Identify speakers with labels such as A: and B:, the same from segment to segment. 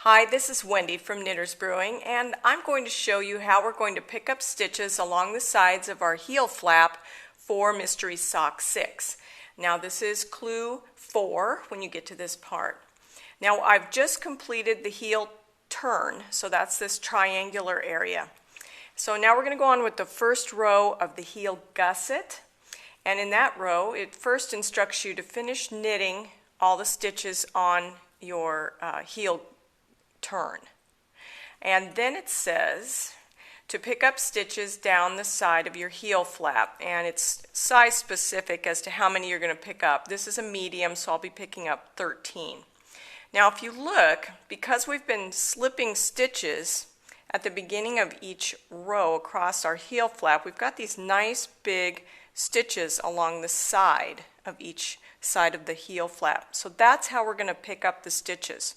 A: Hi, this is Wendy from Knitters Brewing, and I'm going to show you how we're going to pick up stitches along the sides of our heel flap for Mystery Sock 6. Now this is clue 4 when you get to this part. Now I've just completed the heel turn, so that's this triangular area. So now we're going to go on with the first row of the heel gusset, and in that row it first instructs you to finish knitting all the stitches on your heel turn. And then it says to pick up stitches down the side of your heel flap, and it's size specific as to how many you're going to pick up. This is a medium, so I'll be picking up 13. Now if you look, because we've been slipping stitches at the beginning of each row across our heel flap, we've got these nice big stitches along the side of each side of the heel flap. So that's how we're going to pick up the stitches.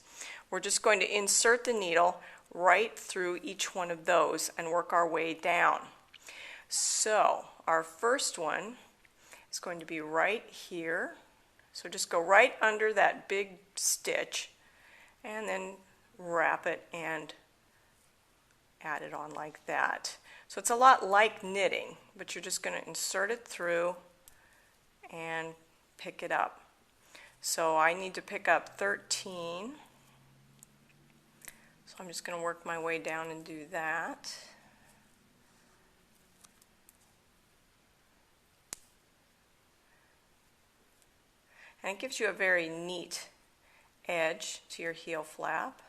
A: We're just going to insert the needle right through each one of those and work our way down. So our first one is going to be right here. So just go right under that big stitch and then wrap it and add it on like that. So it's a lot like knitting, but you're just going to insert it through and pick it up. So I need to pick up 13. So I'm just going to work my way down and do that. And it gives you a very neat edge to your heel flap.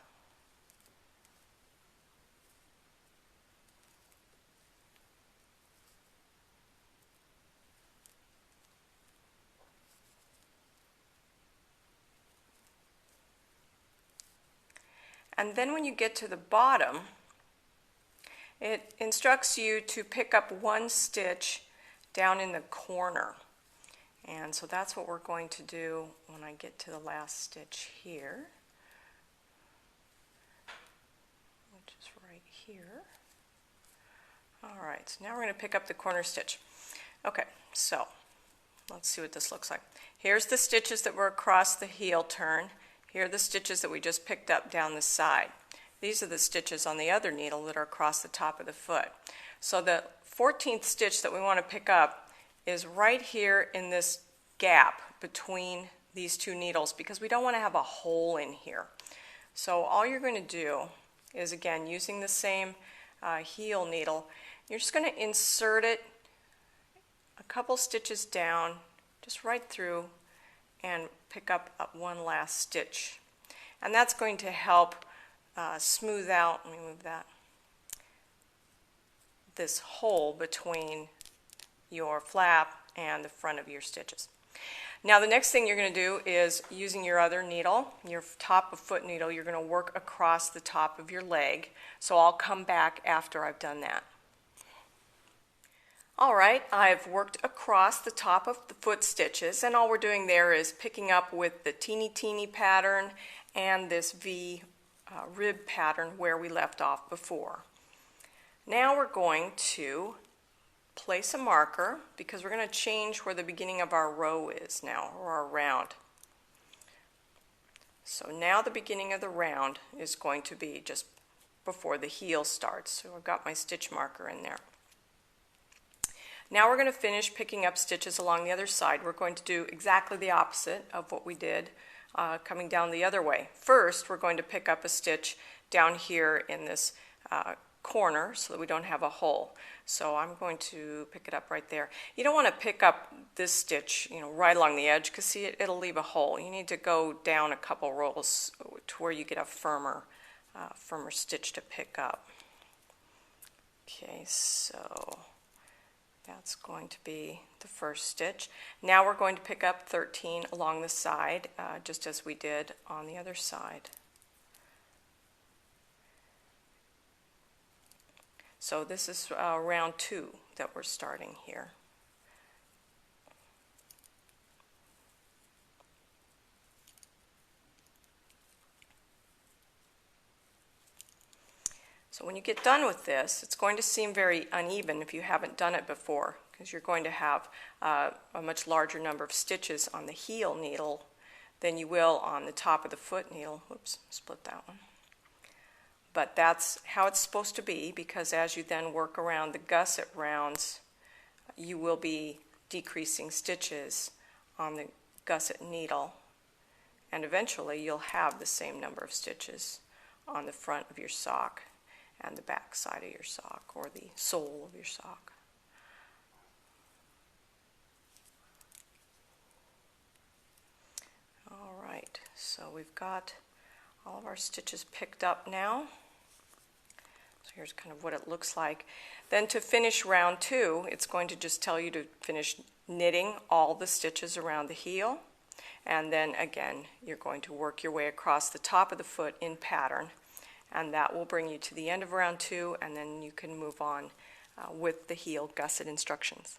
A: And then when you get to the bottom, it instructs you to pick up one stitch down in the corner. And so that's what we're going to do when I get to the last stitch here, which is right here. All right, so now we're going to pick up the corner stitch. Okay, so let's see what this looks like. Here's the stitches that were across the heel turn. Here are the stitches that we just picked up down the side. These are the stitches on the other needle that are across the top of the foot. So the 14th stitch that we want to pick up is right here in this gap between these two needles, because we don't want to have a hole in here. So all you're going to do is, again, using the same heel needle, you're just going to insert it a couple stitches down, just right through, and pick up one last stitch. And that's going to help smooth out, let me move that, this hole between your flap and the front of your stitches. Now the next thing you're going to do is, using your other needle, your top of foot needle, you're going to work across the top of your leg. So I'll come back after I've done that. Alright, I've worked across the top of the foot stitches, and all we're doing there is picking up with the teeny pattern and this V rib pattern where we left off before. Now we're going to place a marker, because we're going to change where the beginning of our row is now, or our round. So now the beginning of the round is going to be just before the heel starts. So I've got my stitch marker in there. Now we're going to finish picking up stitches along the other side. We're going to do exactly the opposite of what we did coming down the other way. First, we're going to pick up a stitch down here in this corner so that we don't have a hole. So I'm going to pick it up right there. You don't want to pick up this stitch, right along the edge, because see, it'll leave a hole. You need to go down a couple rows to where you get a firmer stitch to pick up. Okay, so that's going to be the first stitch. Now we're going to pick up 13 along the side, just as we did on the other side. So this is round 2 that we're starting here. So when you get done with this, it's going to seem very uneven if you haven't done it before, because you're going to have a much larger number of stitches on the heel needle than you will on the top of the foot needle. Whoops, split that one. But that's how it's supposed to be, because as you then work around the gusset rounds, you will be decreasing stitches on the gusset needle, and eventually you'll have the same number of stitches on the front of your sock and the back side of your sock, or the sole of your sock. All right, so we've got all of our stitches picked up now. So here's kind of what it looks like. Then to finish round 2, it's going to just tell you to finish knitting all the stitches around the heel, and then again you're going to work your way across the top of the foot in pattern, and that will bring you to the end of round 2, and then you can move on with the heel gusset instructions.